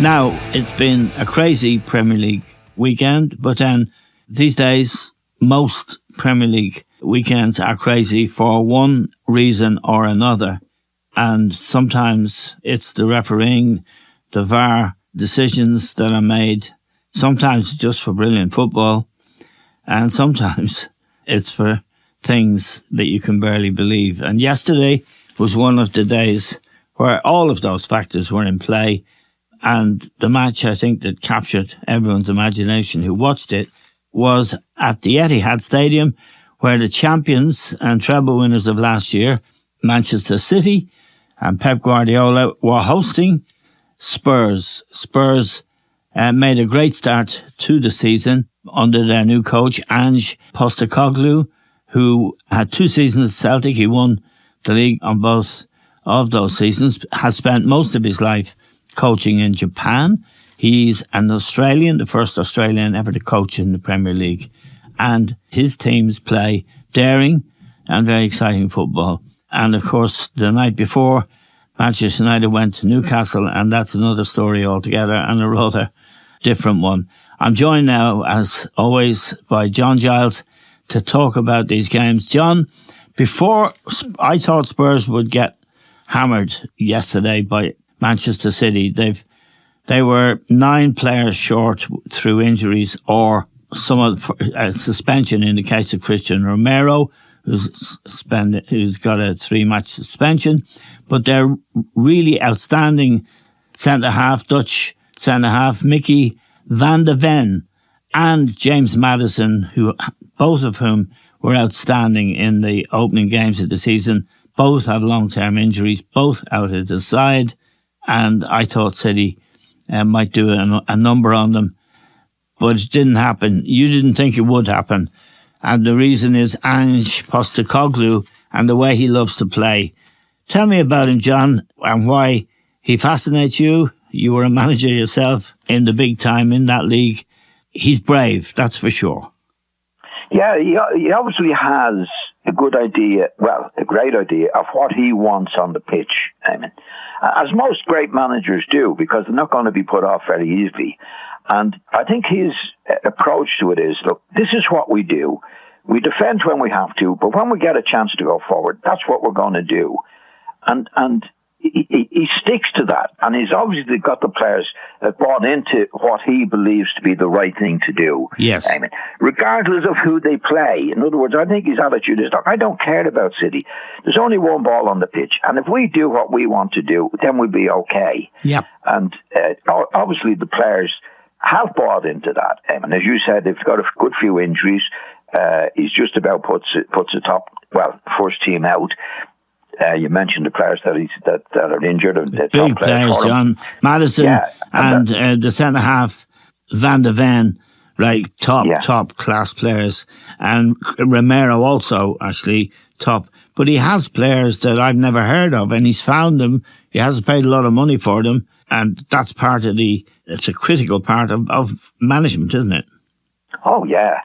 Now, it's been a crazy Premier League weekend, but then these days, most Premier League weekends are crazy for one reason or another. And sometimes it's the refereeing, the VAR decisions that are made, sometimes just for brilliant football, and sometimes it's for things that you can barely believe. And yesterday was one of the days where all of those factors were in play. And the match, I think, that captured everyone's imagination who watched it was at the Etihad Stadium, where the champions and treble winners of last year, Manchester City and Pep Guardiola, were hosting Spurs. Spurs made a great start to the season under their new coach, Ange Postecoglou, who had 2 seasons at Celtic. He won the league on both of those seasons, has spent most of his life coaching in Japan. He's an Australian, the first Australian ever to coach in the Premier League. And his teams play daring and very exciting football. And of course, the night before, Manchester United went to Newcastle, and that's another story altogether, and a rather different one. I'm joined now, as always, by John Giles to talk about these games. John, before I thought Spurs would get hammered yesterday by Manchester City, they were 9 players short through injuries or some of suspension in the case of Christian Romero, who's got a 3-match suspension. But they're really outstanding centre-half, Dutch centre-half, Mickey van de Ven and James Maddison, who both of whom were outstanding in the opening games of the season. Both have long-term injuries, both out of the side. And I thought City might do a number on them, but it didn't happen. You didn't think it would happen. And the reason is Ange Postecoglou and the way he loves to play. Tell me about him, John, and why he fascinates you. You were a manager yourself in the big time in that league. He's brave, that's for sure. Yeah, he obviously has a good idea, well, a great idea of what he wants on the pitch, Eamon. As most great managers do, because they're not going to be put off very easily. And I think his approach to it is, look, this is what we do. We defend when we have to, but when we get a chance to go forward, that's what we're going to do. And he sticks to that. And he's obviously got the players bought into what he believes to be the right thing to do. Yes. I mean, regardless of who they play. In other words, I think his attitude is, look, I don't care about City. There's only one ball on the pitch. And if we do what we want to do, then we'll be okay. Yep. And obviously the players have bought into that. And as you said, they've got a good few injuries. He's just about puts the first team out. You mentioned the players that are injured. And the big players, John. Maddison and the centre-half, Van de Ven, right, top class players. And Romero also, actually, top. But he has players that I've never heard of, and he's found them. He hasn't paid a lot of money for them. And that's it's a critical part of management, isn't it? Oh, yeah.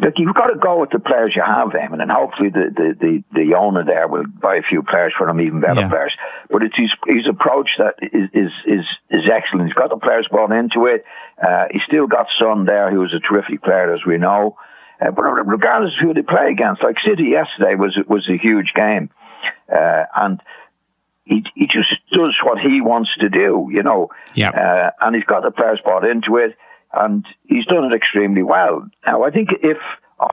Look, you've got to go with the players you have, Eamon, and hopefully the owner there will buy a few players for them, even better players. But it's his approach that is excellent. He's got the players bought into it. He's still got Son there, who is a terrific player, as we know. But regardless of who they play against, like City yesterday was a huge game, and he just does what he wants to do, you know. Yeah. And he's got the players bought into it. And he's done it extremely well. Now, I think if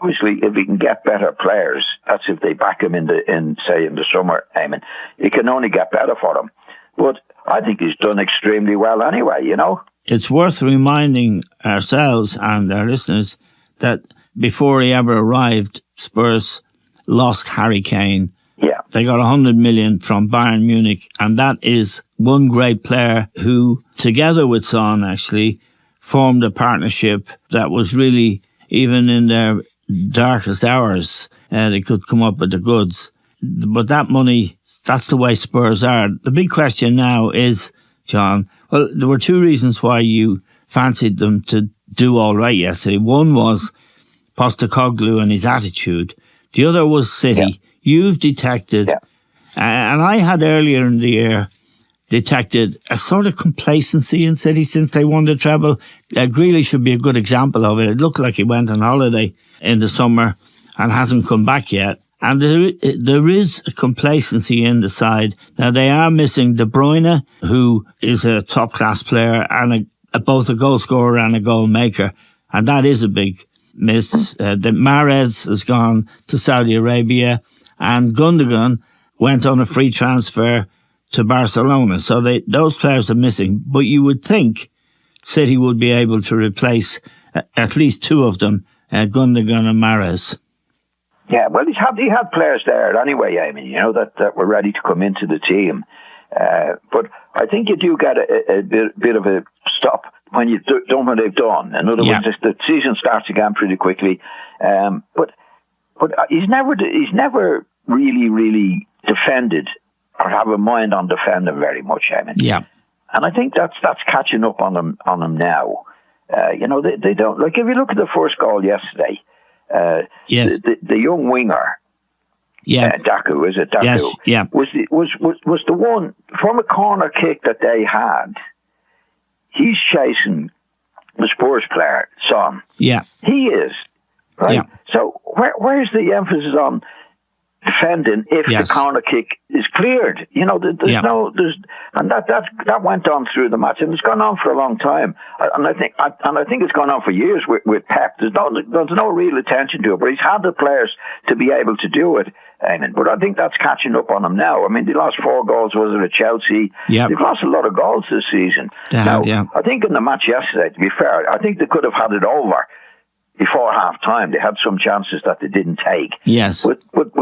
he can get better players, that's if they back him in the summer, Eamon, it can only get better for him. But I think he's done extremely well anyway, you know. It's worth reminding ourselves and our listeners that before he ever arrived, Spurs lost Harry Kane. Yeah. They got 100 million from Bayern Munich, and that is one great player who, together with Son, actually, formed a partnership that was really, even in their darkest hours, they could come up with the goods. But that money, that's the way Spurs are. The big question now is, John, well, there were 2 reasons why you fancied them to do all right yesterday. One was Postecoglou and his attitude. The other was City. Yeah. You've detected, and I had earlier in the year detected a sort of complacency in City since they won the treble. Grealish should be a good example of it. It looked like he went on holiday in the summer and hasn't come back yet. And there is a complacency in the side. Now, they are missing De Bruyne, who is a top-class player and both a goal scorer and a goal maker. And that is a big miss. Mahrez has gone to Saudi Arabia, and Gundogan went on a free transfer to Barcelona. So those players are missing. But you would think City would be able to replace at least two of them, Gundogan and Mahrez. Yeah, well, he had players there anyway, I mean, that were ready to come into the team. But I think you do get a bit of a stop when you've done what they've done. In other words, the season starts again pretty quickly. But he's never really defended or have a mind on defending very much, I mean. Yeah. And I think that's catching up on them now. They don't, like, if you look at the first goal yesterday, yes. The young winger, Daku, is it Daku? Yes, yeah. Was the one from a corner kick that they had. He's chasing the Spurs player, Son. Yeah, he is right. Yeah. So where's the emphasis on defending if the corner kick is cleared? And that went on through the match, and it's gone on for a long time. And I think it's gone on for years with Pep. There's no real attention to it, but he's had the players to be able to do it. But I think that's catching up on them now. I mean, they lost 4 goals, was it, at Chelsea? Yep. They've lost a lot of goals this season. I think in the match yesterday, to be fair, I think they could have had it over before half time. They had some chances that they didn't take. Yes. But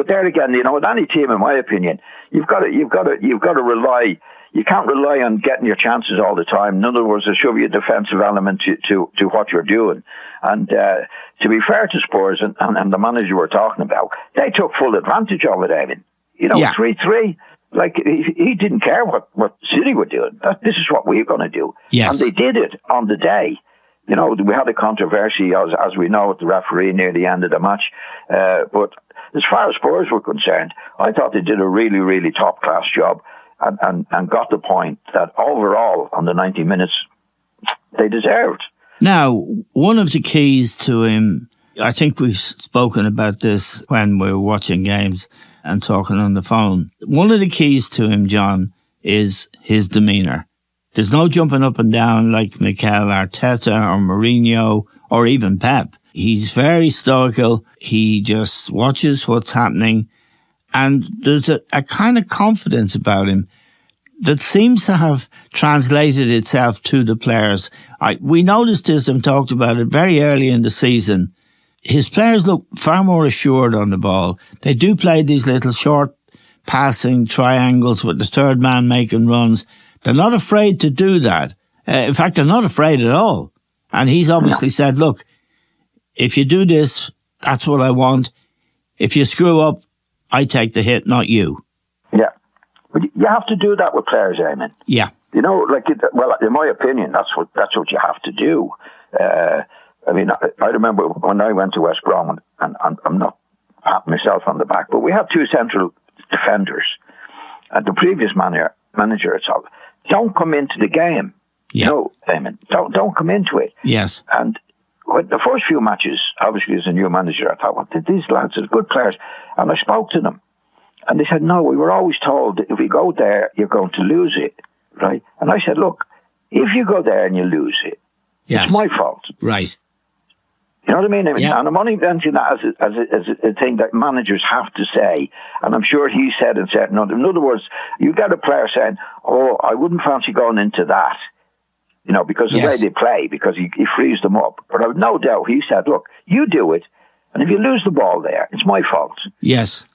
there again, with any team, in my opinion, you've got to rely. You can't rely on getting your chances all the time. In other words, there should be a defensive element to what you're doing. And to be fair to Spurs and the manager we're talking about, they took full advantage of it, Evan. 3-3. Like, he didn't care what City were doing. This is what we're going to do. Yes. And they did it on the day. We had a controversy, as we know, with the referee near the end of the match. But as far as Spurs were concerned, I thought they did a really, really top-class job and got the point that overall, on the 90 minutes, they deserved. Now, one of the keys to him, I think we've spoken about this when we were watching games and talking on the phone. One of the keys to him, John, is his demeanour. There's no jumping up and down like Mikel Arteta or Mourinho or even Pep. He's very stoical. He just watches what's happening. And there's a kind of confidence about him that seems to have translated itself to the players. We noticed this and talked about it very early in the season. His players look far more assured on the ball. They do play these little short passing triangles with the third man making runs. They're not afraid to do that. In fact, they're not afraid at all. And he's obviously said, look, if you do this, that's what I want. If you screw up, I take the hit, not you. Yeah. But you have to do that with players, Eamon. Yeah. In my opinion, that's what you have to do. I remember when I went to West Brom, and I'm not patting myself on the back, but we had 2 central defenders. And the previous manager itself, don't come into the game. Yeah. No, Eamon, don't come into it. Yes. And the first few matches, obviously as a new manager, I thought, these lads are good players. And I spoke to them. And they said, no, we were always told that if we go there, you're going to lose it. Right? And I said, look, if you go there and you lose it, it's my fault. Right. You know what I mean? Yeah. And I'm only mentioning that as a thing that managers have to say. And I'm sure he said and said, no. In other words, you get a player saying, oh, I wouldn't fancy going into that. Because of the way they play, because he frees them up. But I've no doubt he said, look, you do it, and if you lose the ball there, it's my fault. Yes.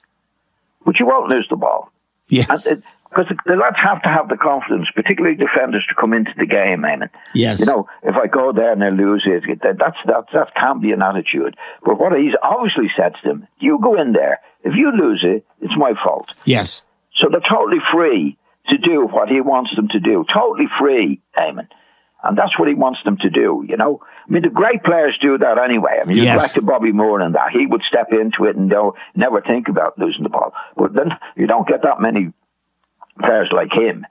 But you won't lose the ball. Yes. Because the lads have to have the confidence, particularly defenders, to come into the game, Eamon. Yes. If I go there and they lose it, that can't be an attitude. But what he's obviously said to them, you go in there, if you lose it, it's my fault. Yes. So they're totally free to do what he wants them to do. Totally free, Eamon. And that's what he wants them to do, the great players do that anyway. You go back to Bobby Moore and that. He would step into it and never think about losing the ball. But then you don't get that many players like him.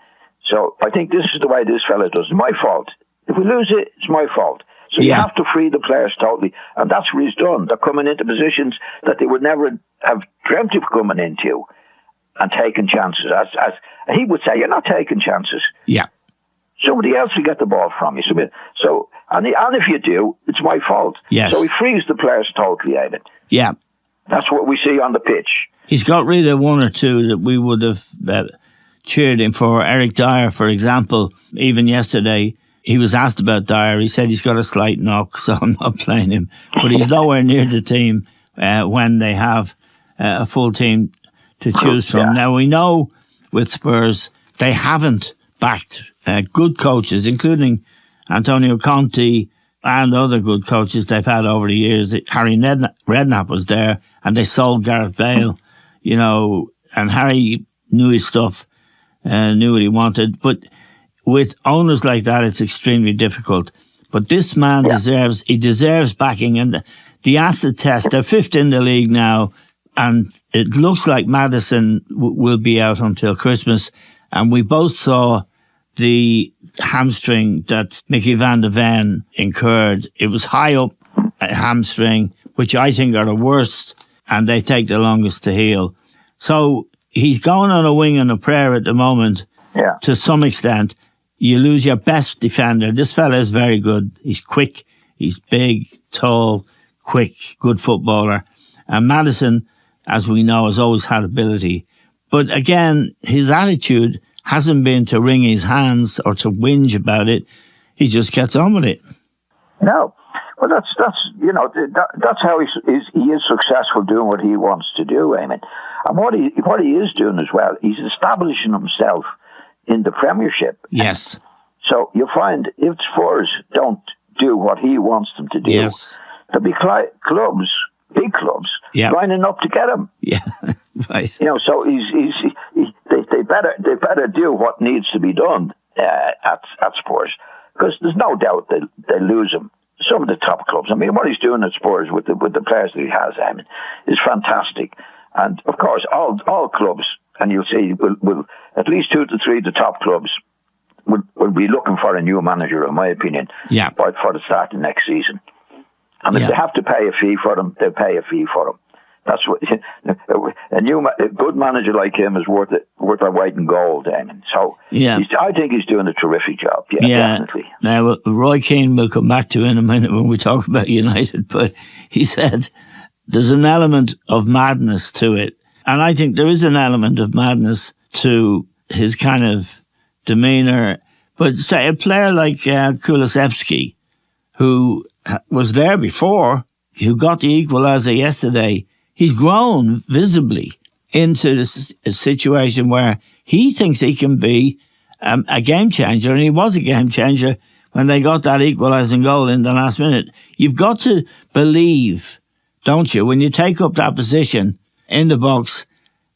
So I think this is the way this fella does. It's my fault. If we lose it, it's my fault. So you have to free the players totally. And that's what he's done. They're coming into positions that they would never have dreamt of coming into and taking chances. As he would say, you're not taking chances. Yeah. Somebody else will get the ball from you. So and if you do, it's my fault. Yes. So he frees the players totally, Eamon. Yeah. That's what we see on the pitch. He's got rid of one or two that we would have cheered him for. Eric Dyer, for example, even yesterday, he was asked about Dyer. He said he's got a slight knock, so I'm not playing him. But he's nowhere near the team when they have a full team to choose from. Now, we know with Spurs, they haven't backed good coaches, including Antonio Conte and other good coaches they've had over the years. Harry Redknapp was there, and they sold Gareth Bale, and Harry knew his stuff, knew what he wanted. But with owners like that, it's extremely difficult. But this man deserves backing. And the acid test, they're fifth in the league now, and it looks like Maddison will be out until Christmas. And we both saw the hamstring that Mickey van de Ven incurred. It was high up hamstring, which I think are the worst, and they take the longest to heal. So he's going on a wing and a prayer at the moment, to some extent. You lose your best defender. This fella is very good. He's quick, he's big, tall, quick, good footballer. And Maddison, as we know, has always had ability. But again, his attitude hasn't been to wring his hands or to whinge about it. He just gets on with it. No. Well, that's how he is successful doing what he wants to do, Eamon. And what he is doing as well, he's establishing himself in the Premiership. Yes. So you find if Spurs don't do what he wants them to do, there'll be clubs, big clubs, lining up to get him. Yeah, right. So they better do what needs to be done at Spurs, because there's no doubt they lose him. Some of the top clubs. I mean, what he's doing at Spurs with the players that he has, is fantastic. And of course, all clubs, and you'll see, will at least 2 to 3 of the top clubs will be looking for a new manager, in my opinion, for the start of next season. And if they have to pay a fee for them, they'll pay a fee for them. That's what a good manager like him is worth their weight in gold. So I think he's doing a terrific job. Yeah, definitely. Now Roy Keane will come back to in a minute when we talk about United, but he said there's an element of madness to it, and I think there is an element of madness to his kind of demeanour. But say a player like Kulusevski, who was there before, who got the equaliser yesterday. He's grown visibly into this situation where he thinks he can be a game changer, and he was a game changer when they got that equalising goal in the last minute. You've got to believe, don't you, when you take up that position in the box,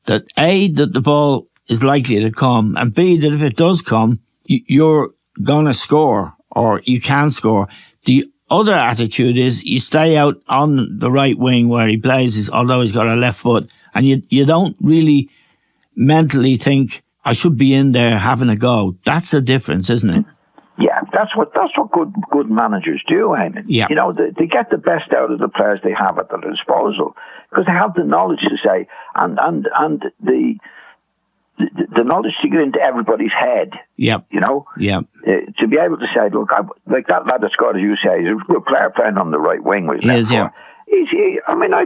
that A, that the ball is likely to come, and B, that if it does come, you're going to score, or you can score. The other attitude is you stay out on the right wing where he plays, although he's got a left foot, and you don't really mentally think, I should be in there having a go. That's the difference, isn't it? Yeah, that's what good managers do, Eamon. Yeah. They get the best out of the players they have at their disposal, because they have the knowledge to say, and the knowledge to get into everybody's head. Yep. To be able to say, look, like that lad that scored, as you say, he's a good player playing on the right wing. I'd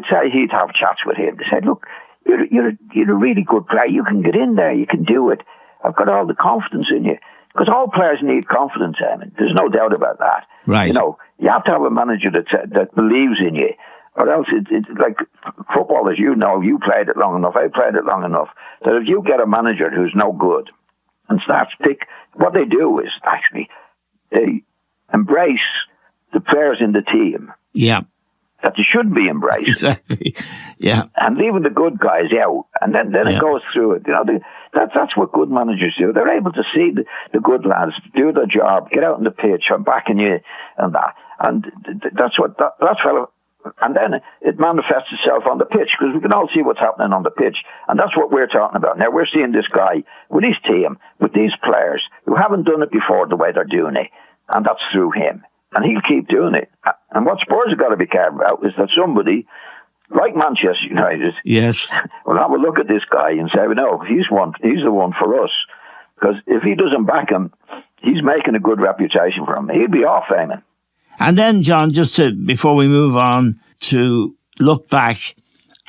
say he'd have chats with him to say, look, you're a really good player. You can get in there. You can do it. I've got all the confidence in you. Because all players need confidence, Eamon. There's no doubt about that. Right. You have to have a manager that believes in you. Or else, it's like football, as you know, you played it long enough, I played it long enough, that if you get a manager who's no good and starts what they do is actually they embrace the players in the team. Yeah. That they shouldn't be embraced. Exactly. Yeah. And leaving the good guys out. And then it goes through it. That's what good managers do. They're able to see the good lads do their job, get out on the pitch, I'm backing you and that. And that's what that fellow And then it manifests itself on the pitch, because we can all see what's happening on the pitch. And that's what we're talking about. Now, we're seeing this guy with his team, with these players who haven't done it before the way they're doing it. And that's through him. And he'll keep doing it. And what Spurs have got to be careful about is that somebody, like Manchester United, yes, will have a look at this guy and say, well, no, he's the one for us. Because if he doesn't back him, he's making a good reputation for him. He'll be off, Eamon. And then, John, before we move on, to look back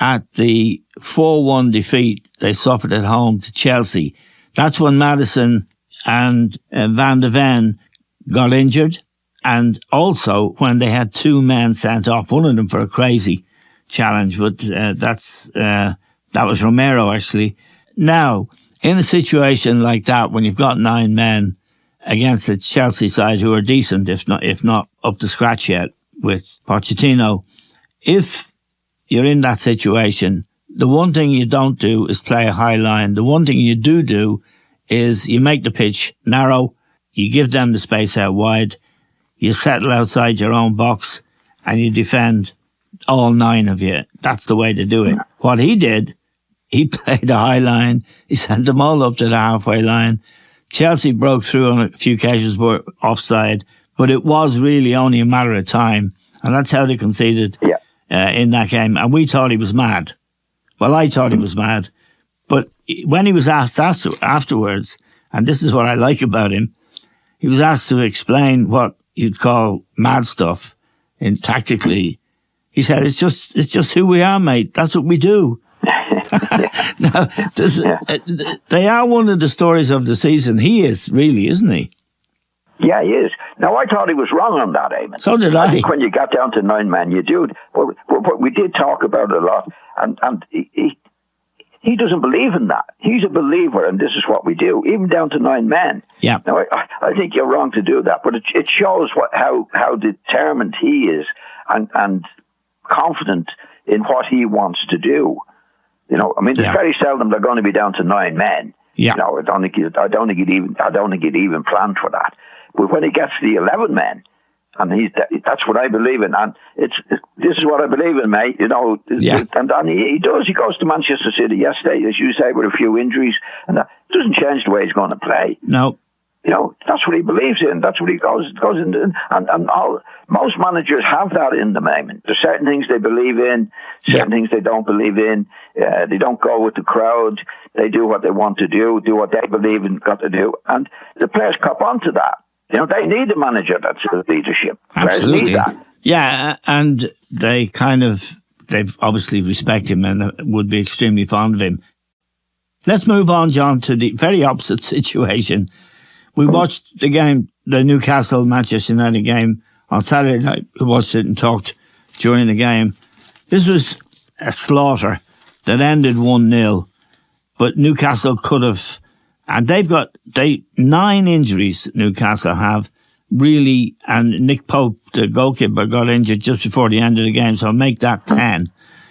at the 4-1 defeat they suffered at home to Chelsea. That's when Maddison and Van de Ven got injured, and also when they had 2 men sent off, one of them for a crazy challenge, but that was Romero, actually. Now, in a situation like that, when you've got 9 men against the Chelsea side who are decent, if not up to scratch yet with Pochettino, if you're in that situation, the one thing you don't do is play a high line. The one thing you do is you make the pitch narrow, you give them the space out wide, you settle outside your own box, and you defend all 9 of you. That's the way to do it. What he did, he played a high line. He sent them all up to the halfway line. Chelsea broke through on a few occasions, were offside, but it was really only a matter of time. And that's how they conceded in that game. And we thought he was mad. Well, I thought he was mad. But when he was asked afterwards, and this is what I like about him, he was asked to explain what you'd call mad stuff in tactically. He said, it's just who we are, mate. That's what we do. Now, they are one of the stories of the season. He is, really, isn't he? Yeah, he is. Now, I thought he was wrong on that, Eamon. So did I. I think when you got down to 9 men, you do. But we did talk about it a lot. And he doesn't believe in that. He's a believer, and this is what we do, even down to 9 men. Yeah. Now, I think you're wrong to do that, but it shows how determined he is and confident in what he wants to do. You know, I mean, it's very seldom they're going to be down to 9 men. Yeah. You know, I don't think it even planned for that. But when he gets to the 11 men, and that's what I believe in, and this is what I believe in, mate. You know, and he does. He goes to Manchester City yesterday, as you say, with a few injuries, and that doesn't change the way he's going to play. No. You know, that's what he believes in. That's what he goes into. And most managers have that in them, Eamon. There's certain things they believe in, certain things they don't believe in. They don't go with the crowd. They do what they want to do what they believe in, got to do. And the players cop onto that. You know, they need a manager that's leadership. Absolutely. Players need that. Yeah, and they obviously respect him and would be extremely fond of him. Let's move on, John, to the very opposite situation. We watched the game, the Newcastle-Manchester United game on Saturday night. We watched it and talked during the game. This was a slaughter that ended 1-0, but Newcastle could have, and they've got 9 injuries, Newcastle have, really, and Nick Pope, the goalkeeper, got injured just before the end of the game, so make that 10.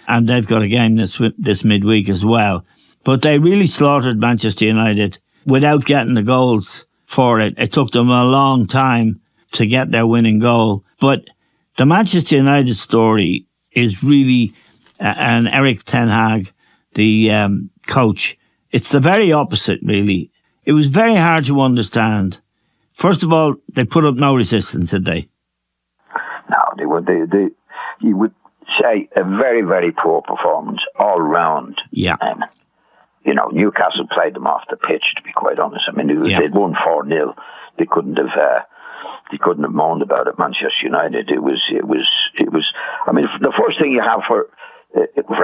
And they've got a game this midweek as well. But they really slaughtered Manchester United without getting the goals for it. It took them a long time to get their winning goal. But the Manchester United story is really, and Eric Ten Hag, the coach, it's the very opposite, really. It was very hard to understand. First of all, they put up no resistance, did they? No, they would. You would say a very, very poor performance all round. Yeah. You know, Newcastle played them off the pitch, to be quite honest. I mean, they'd won 4-0. They couldn't have moaned about it. Manchester United. It was. I mean, the first thing you have for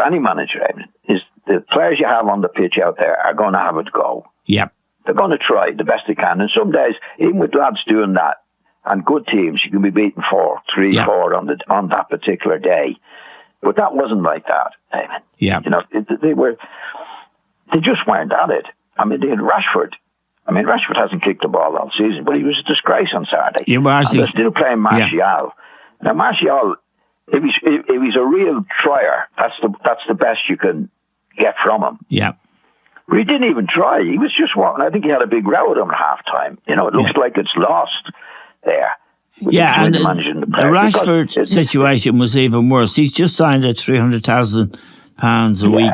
any manager, I mean, is the players you have on the pitch out there are going to have it go. Yep. They're going to try the best they can. And some days, even with lads doing that, and good teams, you can be beaten 4 on that particular day. But that wasn't like that. I mean, you know, they just weren't at it. I mean, they had Rashford. I mean, Rashford hasn't kicked the ball all season, but he was a disgrace on Saturday. And they're still playing Martial. Yeah. Now, Martial, if he's a real trier, that's the best you can get from him. Yeah. But he didn't even try. He was just walking. I think he had a big row with him at half time. You know, it looks like it's lost there. Yeah, and managing the players. Rashford situation was even worse. He's just signed a £300,000 a week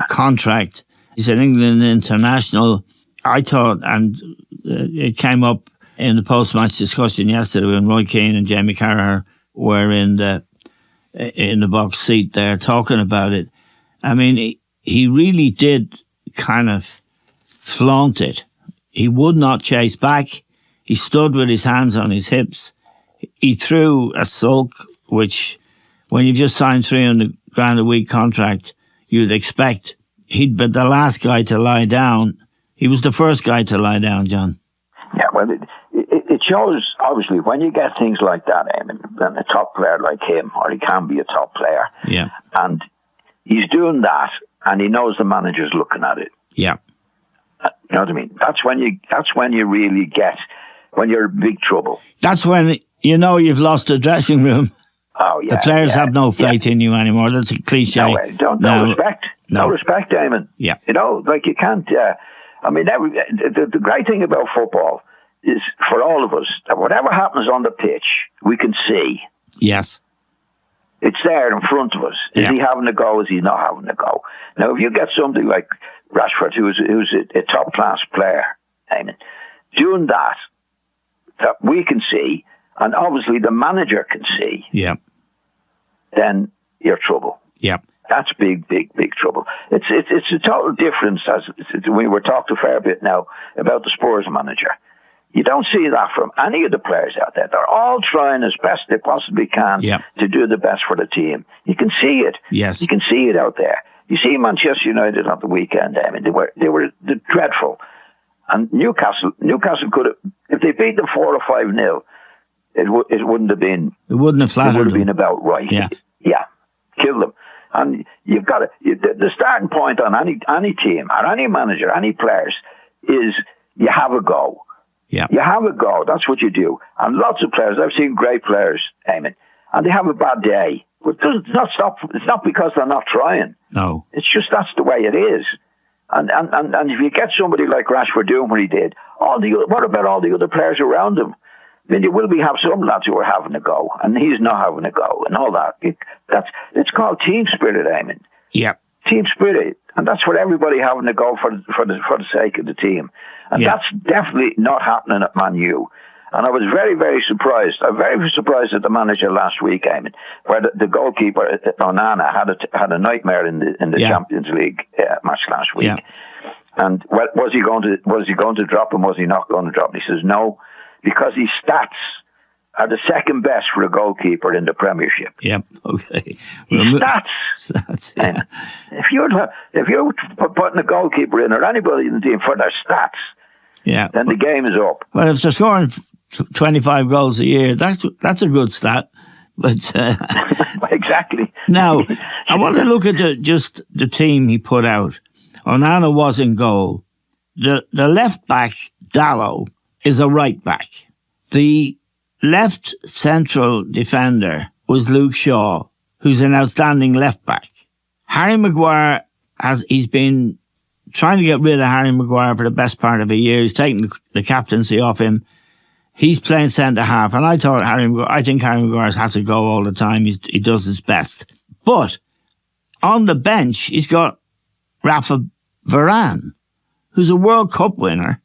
contract. He's an England international. I thought, and it came up in the post-match discussion yesterday when Roy Keane and Jamie Carragher were in the box seat there talking about it. I mean, he really did kind of flaunt it. He would not chase back. He stood with his hands on his hips. He threw a sulk, which when you've just signed £300,000 a week contract, you'd expect he'd be the last guy to lie down. He was the first guy to lie down, John. Yeah, well, it shows, obviously, when you get things like that, and a top player like him, or he can be a top player, and he's doing that, and he knows the manager's looking at it. Yeah. You know what I mean? That's when you really get, when you're in big trouble. That's when you know you've lost the dressing room. Oh, yeah. The players have no faith in you anymore. That's a cliche. No respect. No respect, Eamon. Yeah. You know, like you can't, I mean, the great thing about football is for all of us, that whatever happens on the pitch, we can see. Yes. It's there in front of us. Is he having a go? Is he not having a go? Now, if you get somebody like Rashford, who's a top-class player, Eamon, doing that we can see, and obviously the manager can see, then you're trouble. Yeah. That's big trouble. It's a total difference, as we were talking a fair bit now about the Spurs manager. You don't see that from any of the players out there. They're all trying as best they possibly can to do the best for the team. You can see it. Yes. You can see it out there. You see Manchester United on the weekend. I mean, they were dreadful. And Newcastle could have, if they beat them 4 or 5-0, it wouldn't have been. It wouldn't have flattered. It would have been about right. Yeah. Kill them. And you've got the starting point on any team or any manager, any players, is you have a go. Yeah. You have a go. That's what you do. And lots of players, I've seen great players, Eamon, and they have a bad day. But it's not because they're not trying. No. It's just that's the way it is. And if you get somebody like Rashford doing what he did, what about all the other players around him? I mean, you will have some lads who are having a go, and he's not having a go, and all that. It's called team spirit, Eamon. Yeah. Team spirit, and that's what everybody having a go for the sake of the team, and that's definitely not happening at Man U. And I was very, very surprised. I'm very surprised at the manager last week, Eamon, where the goalkeeper Onana had a nightmare in the Champions League match last week. Yeah. And was he going to drop him? Was he not going to drop him? He says no, because his stats are the second best for a goalkeeper in the Premiership. Yep. Okay. Stats. Yeah. If you're putting a goalkeeper in or anybody in the team for their stats, then the game is up. Well, if they're scoring 25 goals a year, that's a good stat. But exactly. Now, I want to look at just the team he put out. Onana was in goal. The left back, Dalot, is a right back. The left central defender was Luke Shaw, who's an outstanding left back. Harry Maguire he's been trying to get rid of Harry Maguire for the best part of a year. He's taken the captaincy off him. He's playing centre half, and I think Harry Maguire has to go all the time. He does his best. But on the bench, he's got Rafa Varane, who's a World Cup winner,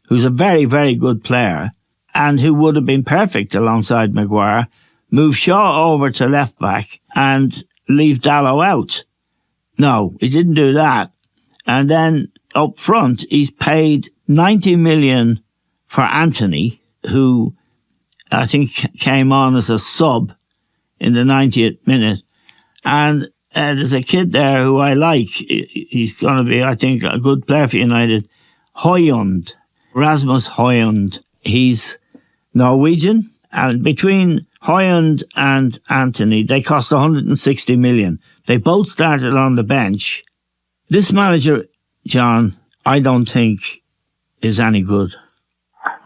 who's a very, very good player, and who would have been perfect alongside Maguire. Move Shaw over to left back and leave Dalot out. No, he didn't do that. And then up front, he's paid 90 million for Anthony, who I think came on as a sub in the 90th minute. And there's a kid there who I like. He's going to be, I think, a good player for United. Højlund, Rasmus Højlund. He's Norwegian. And between Højlund and Anthony, they cost 160 million. They both started on the bench. This manager, John, I don't think is any good.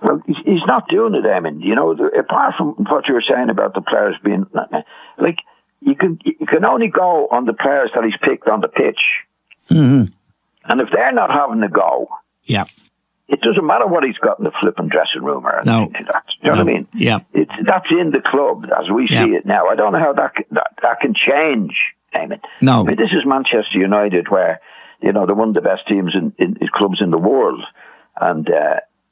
Well, he's not doing it, Eamon. You know, apart from what you were saying about the players being like, you can only go on the players that he's picked on the pitch. Mm-hmm. And if they're not having a go, it doesn't matter what he's got in the flipping dressing room or anything like that. Do you know what I mean? Yeah. That's in the club as we see it now. I don't know how that can change, Eamon. No. I mean, this is Manchester United, where, they're one of the best teams in clubs in the world. And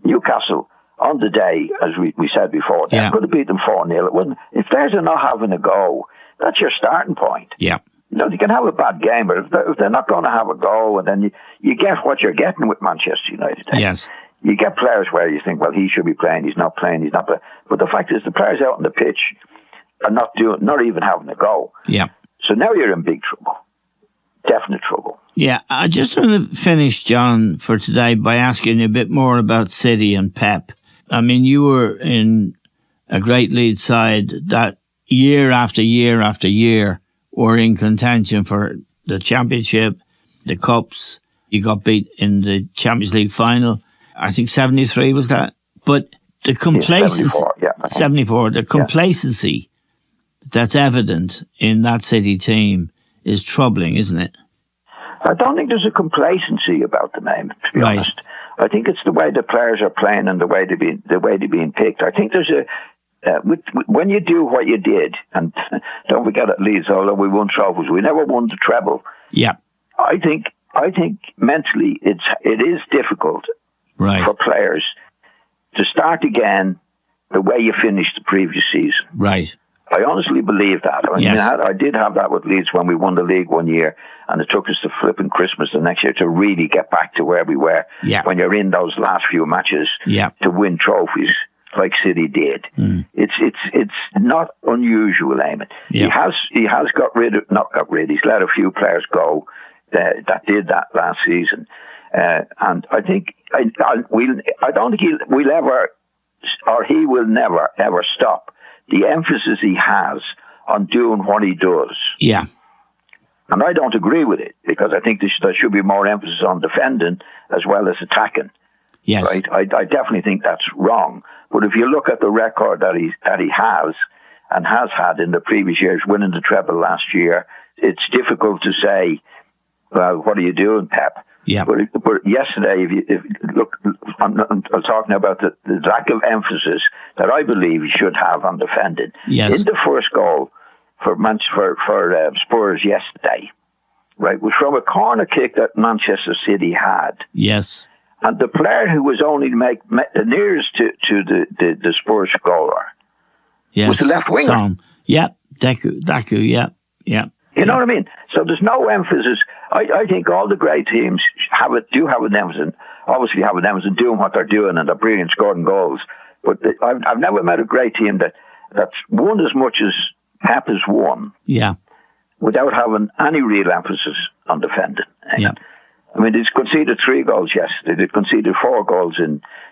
Newcastle, on the day, as we said before, they could have beat them 4-0. If players are not having a go, that's your starting point. Yeah. You can have a bad game, but if they're not going to have a go, and then you get what you're getting with Manchester United. Yes. You get players where you think, well, he should be playing, he's not playing, he's not playing. But the fact is, the players out on the pitch are not even having a go. Yeah. So now you're in big trouble. Definite trouble. Yeah, I just want to finish, John, for today by asking you a bit more about City and Pep. I mean, you were in a great lead side that year after year after year were in contention for the championship, the cups. You got beat in the Champions League final. I think 73 was that. But the complacency, 74, the complacency that's evident in that City team is troubling, isn't it? I don't think there's a complacency about the name, to be honest. I think it's the way the players are playing and the way they're being picked. I think there's when you do what you did, and don't forget at Leeds, although we won trophies, we never won the treble. Yeah. I think mentally it is difficult for players to start again the way you finished the previous season. Right. I honestly believe that. I did have that with Leeds when we won the league one year, and it took us to flipping Christmas the next year to really get back to where we were. Yeah. When you're in those last few matches to win trophies like City did. It's not unusual, Eamon. Yeah. He has he's let a few players go that did that last season. And I think I don't think we'll ever, or he will never ever stop the emphasis he has on doing what he does. Yeah. And I don't agree with it, because I think there should be more emphasis on defending as well as attacking. Yes. Right? I definitely think that's wrong. But if you look at the record that he has and has had in the previous years, winning the treble last year, it's difficult to say, well, what are you doing, Pep? Yeah. But yesterday, if look, I'm talking about the lack of emphasis that I believe he should have on defending. Yes. In the first goal for Spurs yesterday, right, was from a corner kick that Manchester City had. Yes. And the player who was only the nearest to the Spurs goaler was the left winger. Son. Yep. Daku. Yep. You know what I mean? So there's no emphasis. I think all the great teams do have an emphasis. Obviously, have an emphasis in doing what they're doing, and they're brilliant scoring goals. But I've never met a great team that's won as much as Pep has won. Yeah. Without having any real emphasis on defending. Yeah. I mean, they conceded 3 goals yesterday. They conceded 4 goals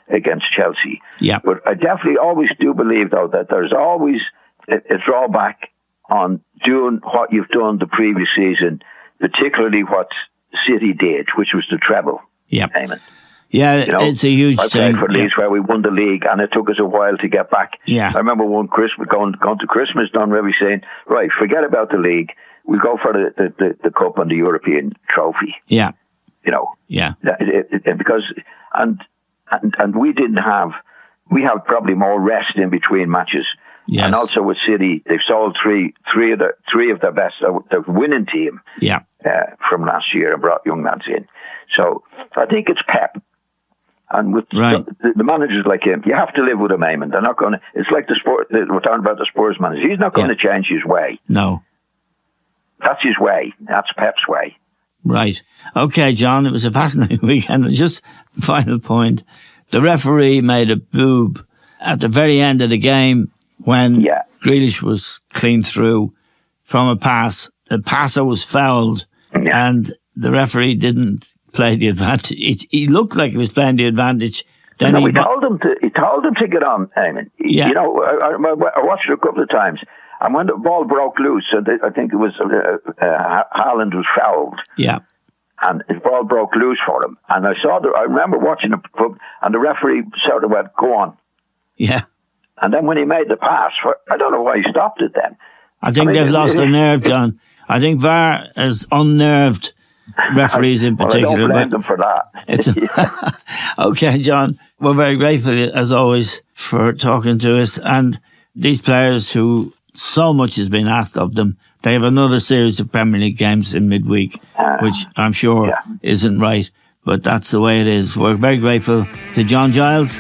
against Chelsea. Yeah. But I definitely always do believe, though, that there's always a drawback on doing what you've done the previous season, particularly what City did, which was the treble. Yeah. Eamon. Yeah, it's a huge I thing. played for Leeds where we won the league, and it took us a while to get back. Yeah. I remember one Christmas, going to Christmas, Dunphy saying, right, forget about the league. We'll go for the cup and the European trophy. Yeah. Yeah. Because we have probably more rest in between matches. Yes. And also with City, they've sold three of their best, the winning team from last year, and brought young lads in. So I think it's Pep. And with the managers like him, you have to live with him, Eamon. They're not going to, it's like we're talking about the Spurs manager. He's not going to change his way. No. That's his way. That's Pep's way. Right. Okay, John, it was a fascinating weekend. And just final point, the referee made a boob at the very end of the game when Grealish was clean through from a pass. The passer was fouled and the referee didn't play the advantage. He looked like he was playing the advantage. Then he told him to get on, Eamon. Yeah. You know, I watched it a couple of times. And when the ball broke loose, I think it was Haaland was fouled. Yeah. And the ball broke loose for him. And I remember watching it, and the referee sort of went, go on. Yeah. And then when he made the pass, I don't know why he stopped it then. I think they've lost their nerve, John. I think VAR has unnerved referees in particular. Well, I don't blame them for that. Okay, John, we're very grateful, as always, for talking to us. And these players who so much has been asked of them, they have another series of Premier League games in midweek, which I'm sure isn't right, but that's the way it is. We're very grateful to John Giles.